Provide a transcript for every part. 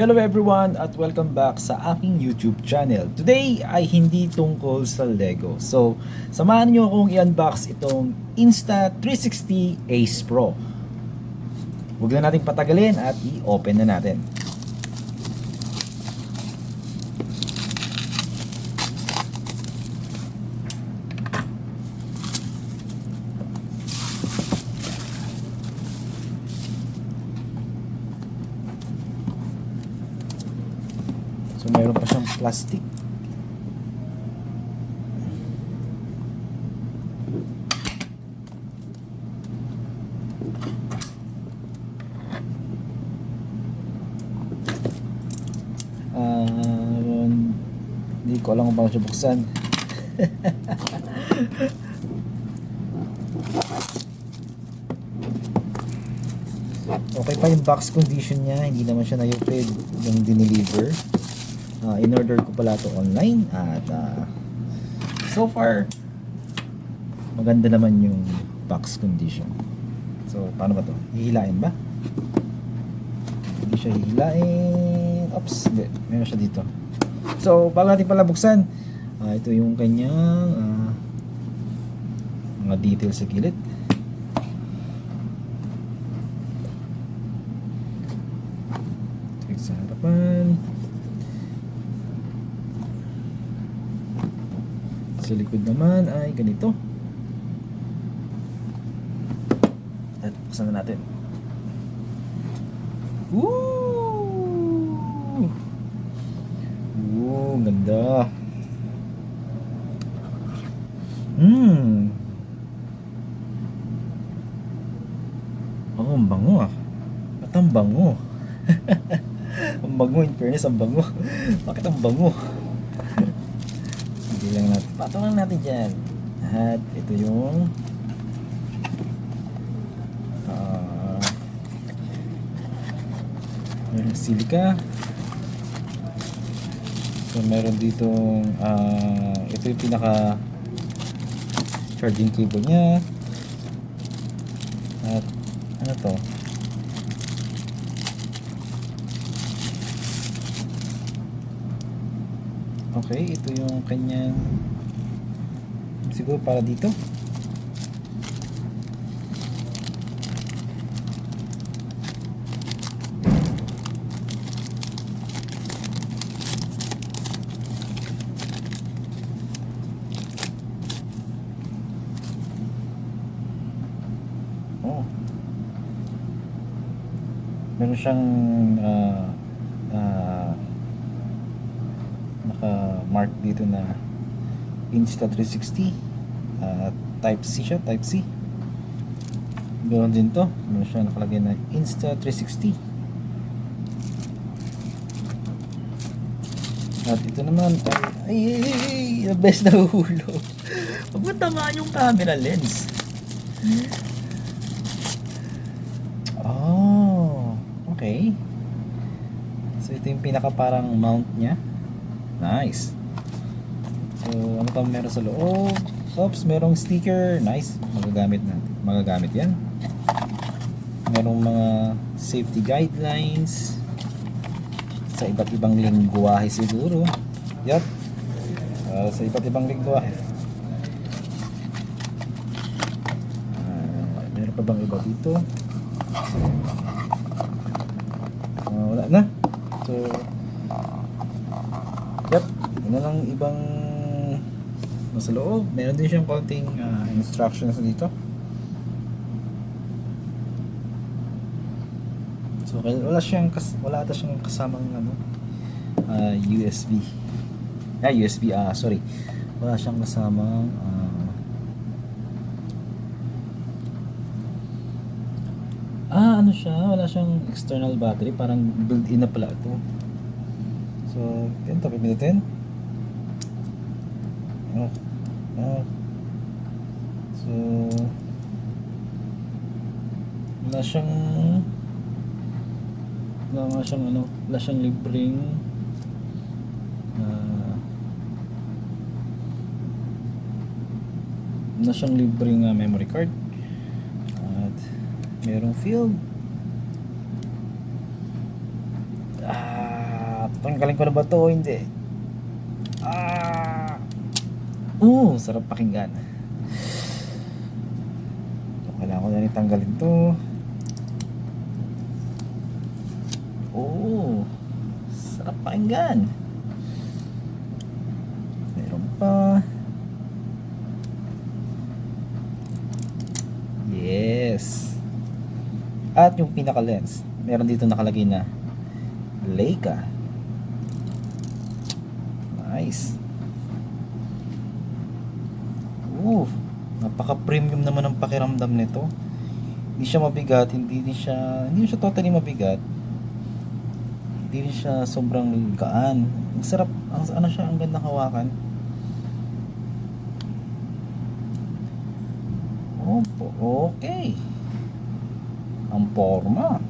Hello everyone at welcome back sa aking YouTube channel. Today ay hindi tungkol sa Lego. So, samahan niyo akong i-unbox itong Insta360 Ace Pro. Huwag na nating patagalin at i-open na natin. So meron pa siyang plastic. Hindi ko alam kung paano siya buksan. Okay pa yung box condition niya, hindi naman siya nayupid yung dineliver. In-order ko pala ito online at so far maganda naman yung box condition. So paano ba to? Hihilain ba? Hindi siya hihilain. Oops, hindi. Meron siya dito. So bago natin pala buksan, ito yung kanyang mga details sa gilid. Sa harapan, sa likod naman ay ganito. At buksan na natin. Woo! Woo, ganda. Oh, ang bango ah. Ba't ang bango? Ang bango, in fairness, ang bango. Bakit ang bango? Hindi lang natin. Patungan natin dyan. At ito yung meron silica. So meron ditong ito yung pinaka charging cable nya. At ano to? Okay, ito yung kanyang siguro para dito. Oh. Meron siyang naka-mark dito na Insta360 Type C siya, Type C. Ganoon din to, meron siya nakalagay na Insta360. At ito naman ay the best na hulog. Huwag mo tamaan yung camera lens. Oh, okay. So ito yung pinaka parang mount nya. Nice. So ano pa meron sa loob? Oops, merong sticker. Nice. Magagamit natin. Magagamit yan. Merong mga safety guidelines sa iba't ibang lengguwahe siguro. Yup. Sa iba't ibang lengguwahe. Meron pa bang iba dito? Wala na. So yup. Yun na lang ibang nasa loob. Meron din siyang konting instructions dito. So wala ata siyang kasamang USB. USB sorry. Wala siyang kasamang ano siya, wala siyang external battery, parang built-in na pala ito. So, ganito pipindutin. So, wala siyang libreng memory card. At merong field. Tatanggalin ko na ba to? Hindi. Ah! Sarap pakinggan. So, kailangan ko na rin tanggalin to. Sarap pakinggan. Meron pa. Yes. At yung pinaka lens, meron dito nakalagay na Leica. Nice. Napaka-premium naman ang pakiramdam nito. Hindi siya mabigat, hindi siya totally mabigat. Hindi rin siya sobrang gaan. Ang sarap, ang gandang hawakan. Okay. Ang forma.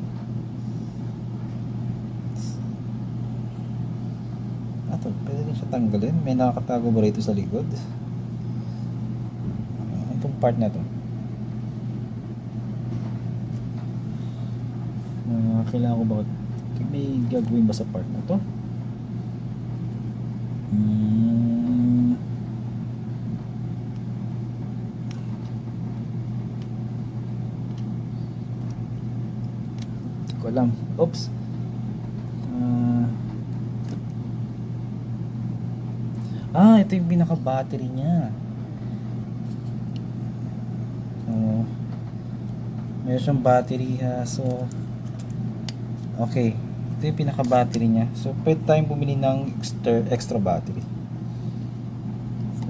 Pwede rin siya tanggalin. May nakakatago ba rito sa likod? Itong part na to. Kailangan ko ba? May gagawin ba sa part na to? Hindi ko alam. Oops. Ito yung pinaka-battery niya. Meron siyang battery ha. So, okay. Ito yung pinaka-battery niya. So, pwede tayong bumili ng extra battery. So,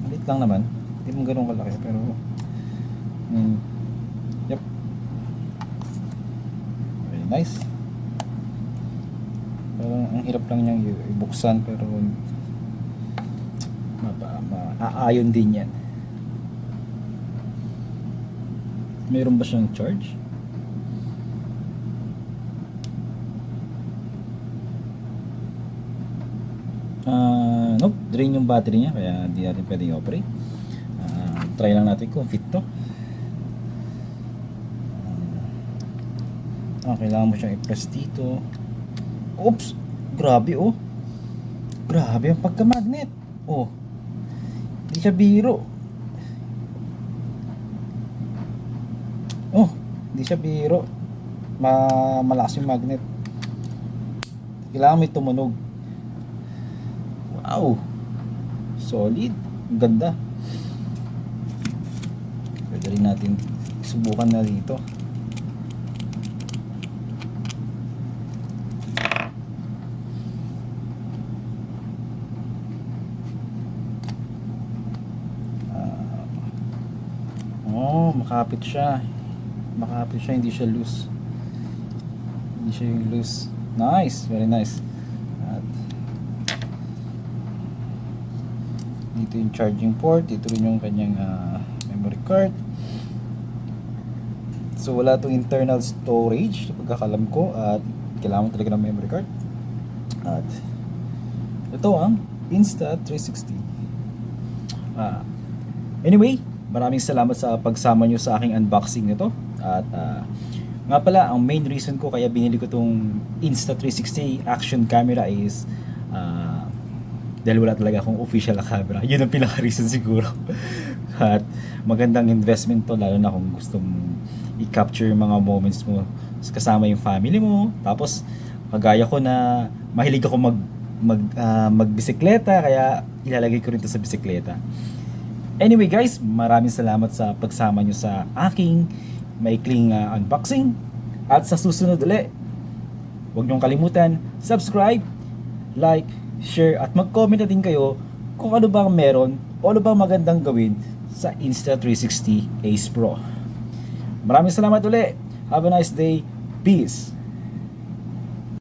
malit lang naman. Hindi mo ganun kalaki. Pero, yep. Very nice. Parang ang hirap lang niyang ibuksan. Pero, maaayon din yan. Meron ba siyang charge? Nope, drain yung battery niya kaya hindi natin pwedeng i-operate. Try lang natin kung fit to. Kailangan mo siyang i-press dito. Oops! Grabe oh! Grabe ang pagka-magnet! Hindi siya biro. Hindi siya biro. Malakas yung magnet. Kailangan may tumunog. Wow! Solid. Ang ganda. Pwede rin natin subukan na dito. Makapit siya. Hindi siya loose. Hindi siya yung loose. Nice, very nice. At dito yung charging port, dito rin yung kanyang memory card. So wala tong internal storage sa pagkakalam ko at kailangan talaga ng memory card. At ito ang Insta360. Anyway, maraming salamat sa pagsama nyo sa aking unboxing nito. At nga pala, ang main reason ko kaya binili ko tong Insta360 action camera is dahil wala talaga akong official na camera. Yun ang pinaka-reason siguro. At magandang investment to, lalo na kung gusto mong i-capture yung mga moments mo kasama yung family mo. Tapos, kagaya ko na mahilig ako magbisikleta, kaya ilalagay ko rin to sa bisikleta. Anyway guys, maraming salamat sa pagsama nyo sa aking maikling unboxing. At sa susunod ulit, huwag nyong kalimutan, subscribe, like, share, at mag-comment na din kayo kung ano bang meron o ano bang magandang gawin sa Insta360 Ace Pro. Maraming salamat ulit. Have a nice day. Peace.